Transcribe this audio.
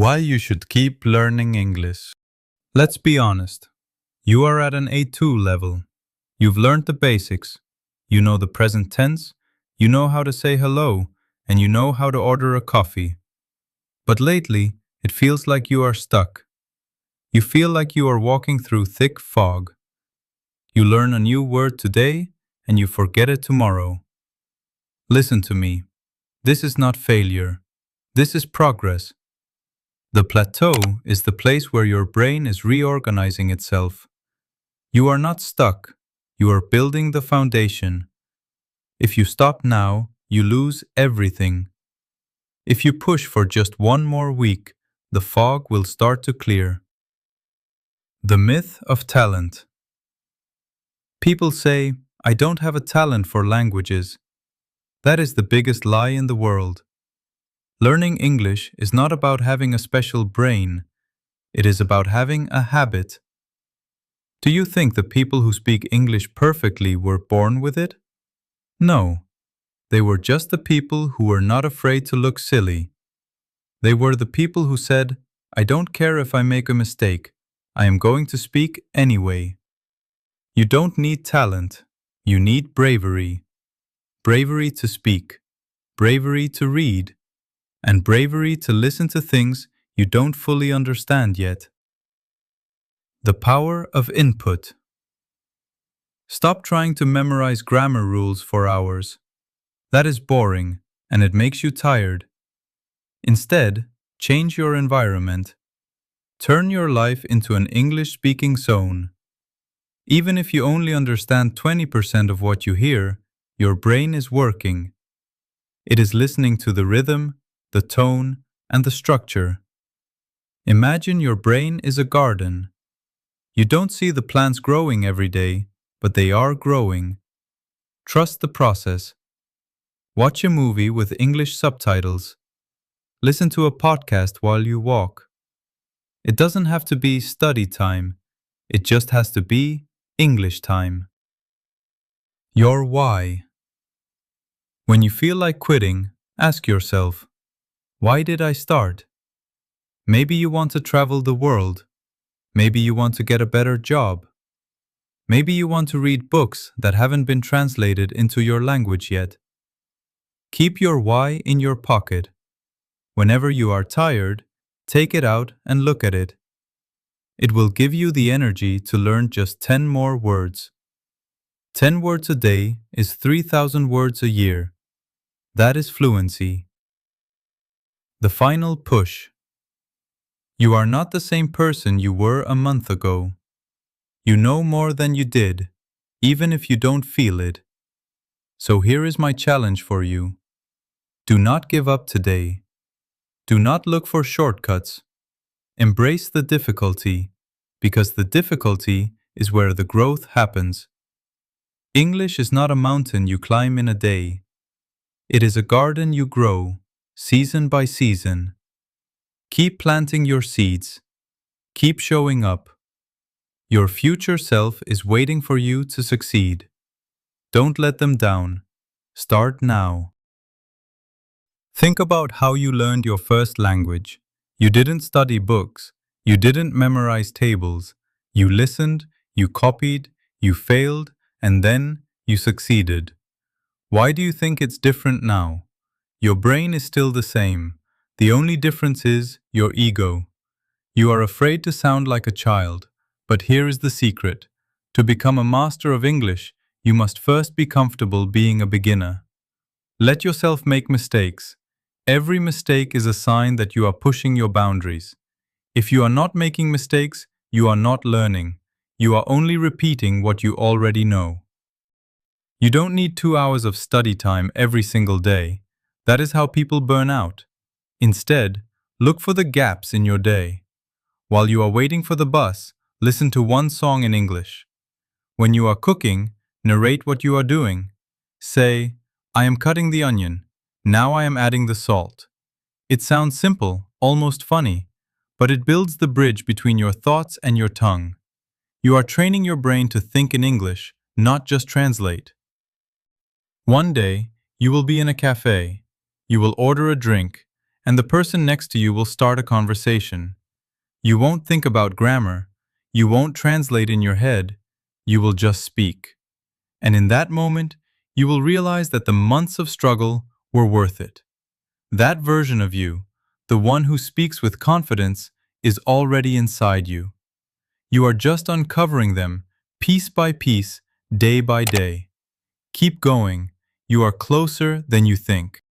Why you should keep learning English. Let's be honest. You are at an A2 level. You've learned the basics. You know the present tense, you know how to say hello, and you know how to order a coffee. But lately, it feels like you are stuck. You feel like you are walking through thick fog. You learn a new word today, and you forget it tomorrow. Listen to me. This is not failure. This is progress. The plateau is the place where your brain is reorganizing itself. You are not stuck. You are building the foundation. If you stop now, you lose everything. If you push for just one more week, the fog will start to clear. The myth of talent. People say, I don't have a talent for languages. That is the biggest lie in the world. Learning English is not about having a special brain. It is about having a habit. Do you think the people who speak English perfectly were born with it? No. They were just the people who were not afraid to look silly. They were the people who said, I don't care if I make a mistake. I am going to speak anyway. You don't need talent. You need bravery. Bravery to speak. Bravery to read. And bravery to listen to things you don't fully understand yet. The power of input. Stop trying to memorize grammar rules for hours. That is boring, and it makes you tired. Instead, change your environment. Turn your life into an English-speaking zone. Even if you only understand 20% of what you hear, your brain is working. It is listening to the rhythm, the tone, and the structure. Imagine your brain is a garden. You don't see the plants growing every day, but they are growing. Trust the process. Watch a movie with English subtitles. Listen to a podcast while you walk. It doesn't have to be study time. It just has to be English time. Your why. When you feel like quitting, ask yourself, why did I start? Maybe you want to travel the world. Maybe you want to get a better job. Maybe you want to read books that haven't been translated into your language yet. Keep your why in your pocket. Whenever you are tired, take it out and look at it. It will give you the energy to learn just 10 more words. 10 words a day is 3,000 words a year. That is fluency. The final push. You are not the same person you were a month ago. You know more than you did, even if you don't feel it. So here is my challenge for you. Do not give up today. Do not look for shortcuts. Embrace the difficulty, because the difficulty is where the growth happens. English is not a mountain you climb in a day. It is a garden you grow, season by season. Keep planting your seeds. Keep showing up. Your future self is waiting for you to succeed. Don't let them down. Start now. Think about how you learned your first language. You didn't study books. You didn't memorize tables. You listened, you copied, you failed, and then you succeeded. Why do you think it's different now? Your brain is still the same. The only difference is your ego. You are afraid to sound like a child, but here is the secret. To become a master of English, you must first be comfortable being a beginner. Let yourself make mistakes. Every mistake is a sign that you are pushing your boundaries. If you are not making mistakes, you are not learning. You are only repeating what you already know. You don't need 2 hours of study time every single day. That is how people burn out. Instead, look for the gaps in your day. While you are waiting for the bus, listen to one song in English. When you are cooking, narrate what you are doing. Say, I am cutting the onion. Now I am adding the salt. It sounds simple, almost funny, but it builds the bridge between your thoughts and your tongue. You are training your brain to think in English, not just translate. One day, you will be in a cafe. You will order a drink, and the person next to you will start a conversation. You won't think about grammar, you won't translate in your head, you will just speak. And in that moment, you will realize that the months of struggle were worth it. That version of you, the one who speaks with confidence, is already inside you. You are just uncovering them, piece by piece, day by day. Keep going. You are closer than you think.